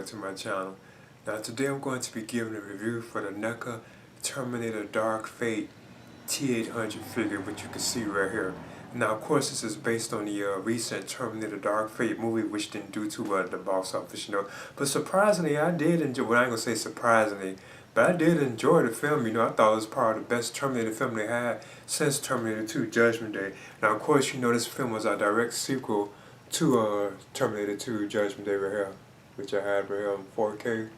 to my channel. Now today I'm going to be giving a review for the NECA Terminator Dark Fate T-800 figure, which you can see right here. Now of course this is based on the recent Terminator Dark Fate movie, which didn't do too well at the box office, But surprisingly I did enjoy, well I ain't gonna say surprisingly, but I did enjoy the film, I thought it was probably the best Terminator film they had since Terminator 2 Judgment Day. Now of course this film was a direct sequel to Terminator 2 Judgment Day right here, which I had right here on 4K.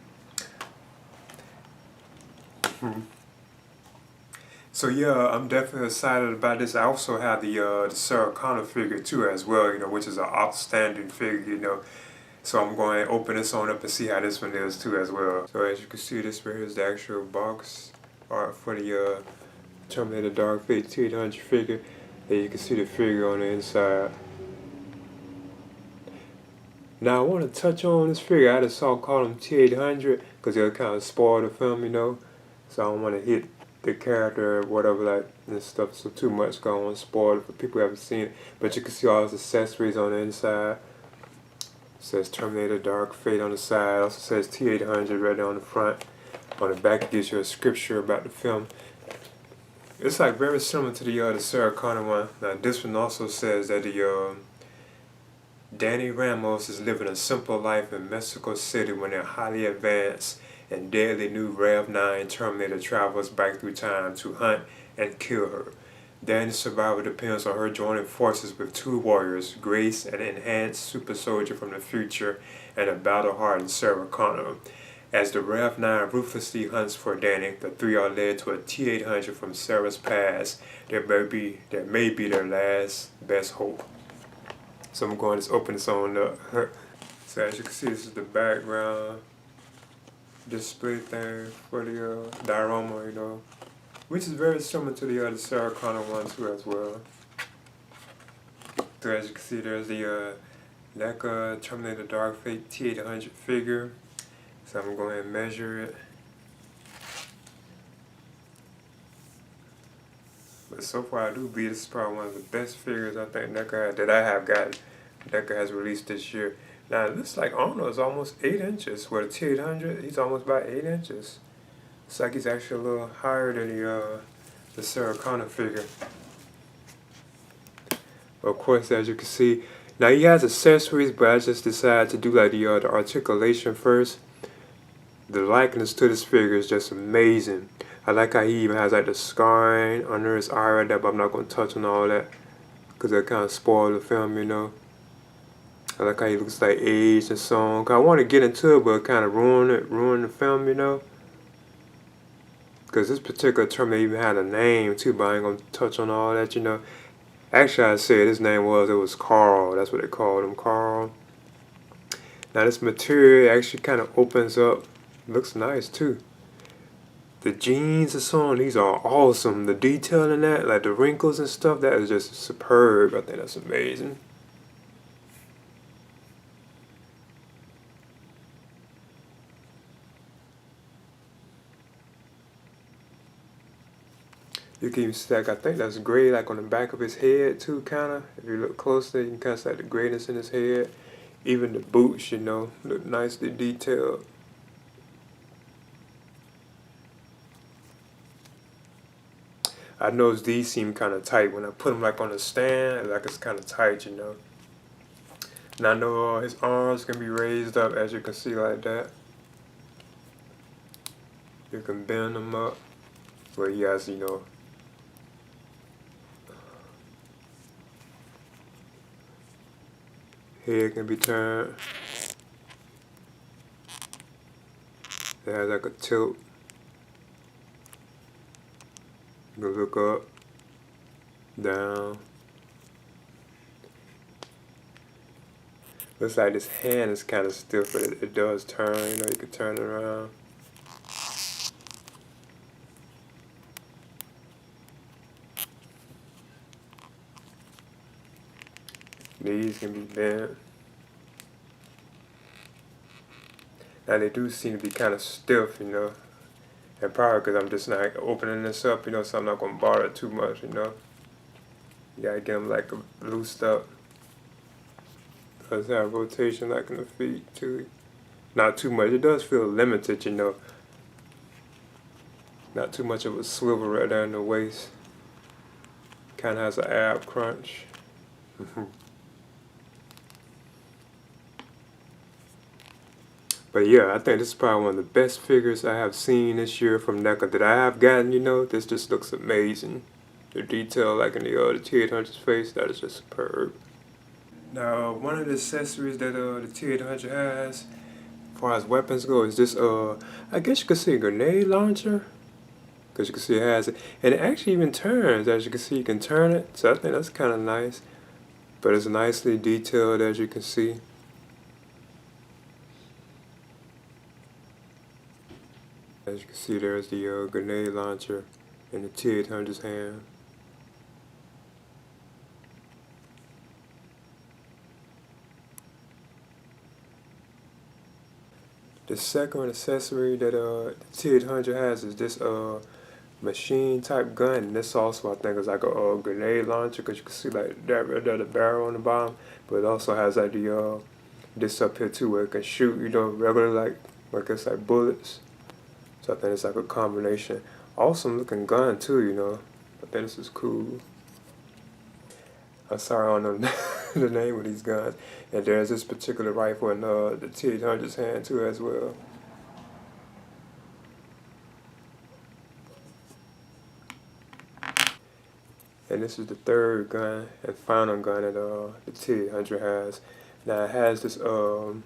So yeah, I'm definitely excited about this. I also have the Sarah Connor figure too as well, which is an outstanding figure, So I'm going to open this on up and see how this one is too as well. So as you can see, this right here is the actual box art for the Terminator Dark Fate T-800 figure. And you can see the figure on the inside. Now I want to touch on this figure. I just call him T-800 because it'll kind of spoil the film, So I don't want to hit the character or whatever and stuff so too much, going on spoil it for people who haven't seen it. But you can see all his accessories on the inside. It says Terminator Dark Fate on the side. It also says T-800 right there on the front. On the back it gives you a scripture about the film. It's very similar to the Sarah Connor one. Now this one also says that the Danny Ramos is living a simple life in Mexico City when a highly advanced and deadly new Rev-9 Terminator travels back through time to hunt and kill her. Danny's survival depends on her joining forces with two warriors, Grace, an enhanced super soldier from the future, and a battle-hardened Sarah Connor. As the Rev-9 ruthlessly hunts for Danny, the three are led to a T-800 from Sarah's past that may be their last best hope. So I'm going to just open this on up. So as you can see, this is the background display thing for the diorama, which is very similar to the other Sarah Connor one too as well. So as you can see, there's the NECA Terminator Dark Fate T-800 figure. So I'm going to go ahead and measure it. But so far I do believe this is probably one of the best figures I think that I have gotten. NECA has released this year. Now it looks like Arnold is almost 8 inches. With a T-800, he's almost about 8 inches. Looks like he's actually a little higher than the Sarah Connor figure. But of course, as you can see, now he has accessories, but I just decided to do the articulation first. The likeness to this figure is just amazing. I like how he even has the scarring under his eye right there, but I'm not going to touch on all that because that kind of spoil the film, I like how he looks aged and so on. I want to get into it, but kind of ruin the film, Because this particular Terminator even had a name too, but I ain't going to touch on all that, Actually, I said his name was Carl. That's what they called him, Carl. Now this material actually kind of opens up. Looks nice too. The jeans and so on, these are awesome. The detail in that, the wrinkles and stuff, that is just superb. I think that's amazing. You can even see, I think that's gray, on the back of his head too, kinda. If you look closely, you can kinda see the grayness in his head. Even the boots, look nicely detailed. I noticed these seem kind of tight when I put them on a stand. It's kind of tight, And I know his arms can be raised up, as you can see, like that. You can bend them up, where he has, head can be turned. It has a tilt. You can look up, down. Looks like this hand is kind of stiff, but it does turn. You can turn it around. These can be bent. Now they do seem to be kind of stiff, And probably because I'm just not opening this up, so I'm not going to bother it too much, You gotta get them loosed up. Does have rotation in the feet too. Not too much. It does feel limited, you know. Not too much of a swivel right there in the waist. Kind of has an ab crunch. But yeah, I think this is probably one of the best figures I have seen this year from NECA that I have gotten, you know. This just looks amazing. The detail like in the T-800's face, that is just superb. Now, one of the accessories that the T-800 has, as far as weapons go, is this, I guess you could say a grenade launcher. Because you can see it has it. And it actually even turns, as you can see, you can turn it. So I think that's kind of nice. But it's nicely detailed, as you can see. As you can see, there's the grenade launcher in the T-800's hand. The second accessory that the T-800 has is this machine type gun. And this also I think is like a grenade launcher, because you can see like that the barrel on the bottom. But it also has like the this up here too, where it can shoot, you know, regular like it's like bullets. So I think it's like a combination. Awesome looking gun too, you know. I think this is cool. I'm sorry, I don't know the name of these guns. And there's this particular rifle in the T-800's hand too as well. And this is the third gun and final gun that the T-800 has. Now it has this right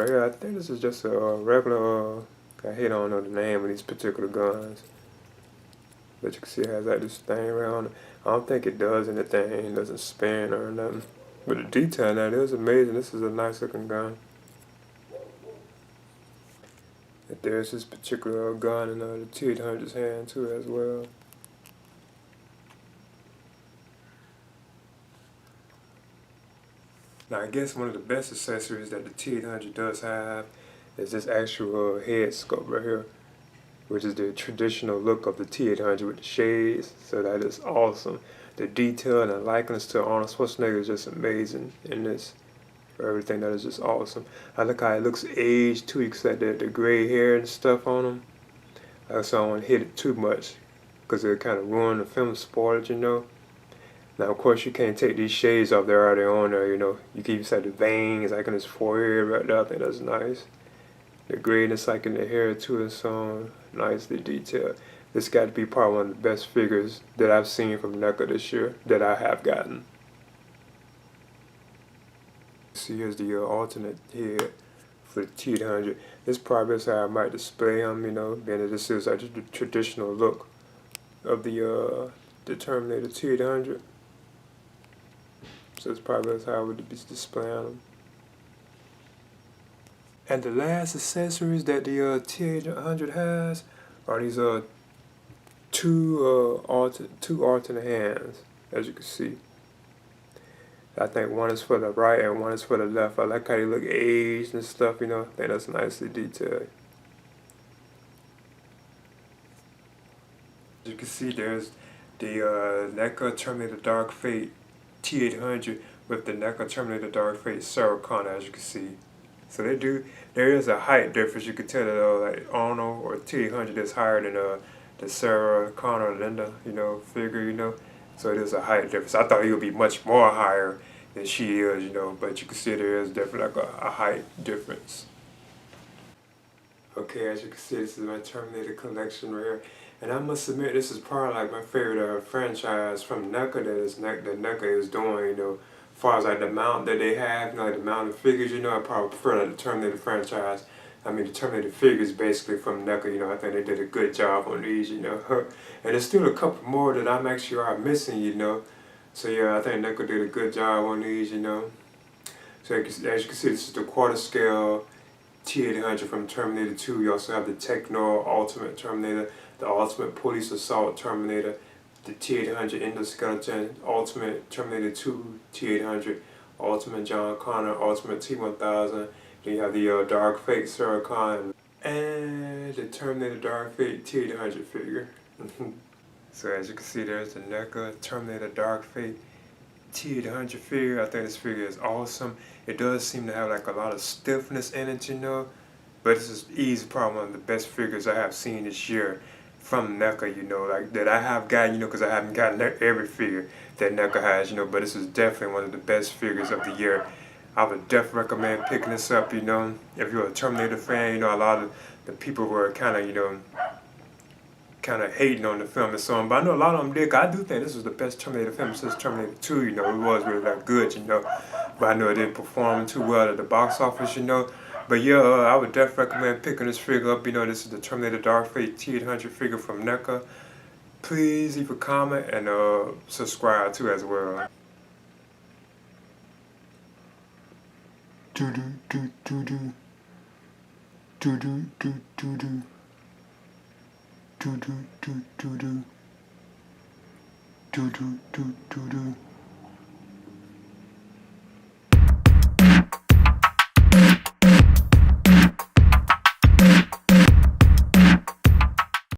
here. I think this is just a regular I don't know the name of these particular guns. But you can see it has like this thing around it. I don't think it does anything. It doesn't spin or nothing. But the detail in that is amazing. This is a nice looking gun. And there's this particular gun in the T-800's hand too as well. Now I guess one of the best accessories that the T-800 does have is this actual head sculpt right here, which is the traditional look of the T-800 with the shades. So that is awesome. The detail and the likeness to Arnold Schwarzenegger is just amazing in this. For everything, that is just awesome. I like how it looks aged too. You can see the gray hair and stuff on him. So I don't want to hit it too much, because it'll kind of ruin the film, spoil it, you know. Now, of course, you can't take these shades off. They're already on there, you know. You can even see the veins, like in his forehead right there. I think that's nice. The grayness, like in the hair, too, is so nicely detailed. This got to be probably one of the best figures that I've seen from NECA this year, that I have gotten. See, here's the alternate head for the T-800. This probably is how I might display him, you know, being that this is like the traditional look of the Terminator T-800. So it's probably how I would be displaying them. And the last accessories that the T-800 has are these two alternate hands, as you can see. I think one is for the right and one is for the left. I like how they look aged and stuff, you know. I think that's nicely detailed. As you can see, there's the NECA Terminator Dark Fate T-800 with the NECA Terminator Dark Fate Sarah Connor, as you can see. So there is a height difference. You can tell that like Arnold or T-800 is higher than the Sarah Connor Linda, you know, figure, you know. So it is a height difference. I thought he would be much more higher than she is, you know, but you can see there is definitely like a height difference. Okay, as you can see, this is my Terminator collection right here. And I must admit, this is probably like my favorite franchise from NECA that NECA is doing, you know. As far as like the amount that they have, you know, like the amount of figures, you know, I probably prefer like the Terminator franchise. I mean, the Terminator figures basically from NECA, you know. I think they did a good job on these, you know. And there's still a couple more that I'm actually missing, you know. So yeah, I think NECA did a good job on these, you know. So as you can see, this is the quarter scale T-800 from Terminator 2. You also have the Techno Ultimate Terminator, the Ultimate Police Assault Terminator, the T-800 Endoskeleton, Ultimate Terminator 2 T-800, Ultimate John Connor, Ultimate T-1000. Then you have the Dark Fate Sarah Connor, and the Terminator Dark Fate T-800 figure. So as you can see, there's the NECA Terminator Dark Fate T-800 figure. I think this figure is awesome. It does seem to have like a lot of stiffness in it, you know. But this is easy, probably one of the best figures I have seen this year from NECA, you know, like that I have gotten, you know, because I haven't gotten every figure that NECA has, you know, but this is definitely one of the best figures of the year. I would definitely recommend picking this up, you know, if you're a Terminator fan. You know, a lot of the people were kind of, you know, kind of hating on the film and so on, but I know a lot of them did. I do think this was the best Terminator film since Terminator 2, you know. It was really that good, you know, but I know it didn't perform too well at the box office, you know. But yeah, I would definitely recommend picking this figure up. You know, this is the Terminator Dark Fate T-800 figure from NECA. Please leave a comment and subscribe too as well. Do do do do do do do do do do do do do do do do do do do do.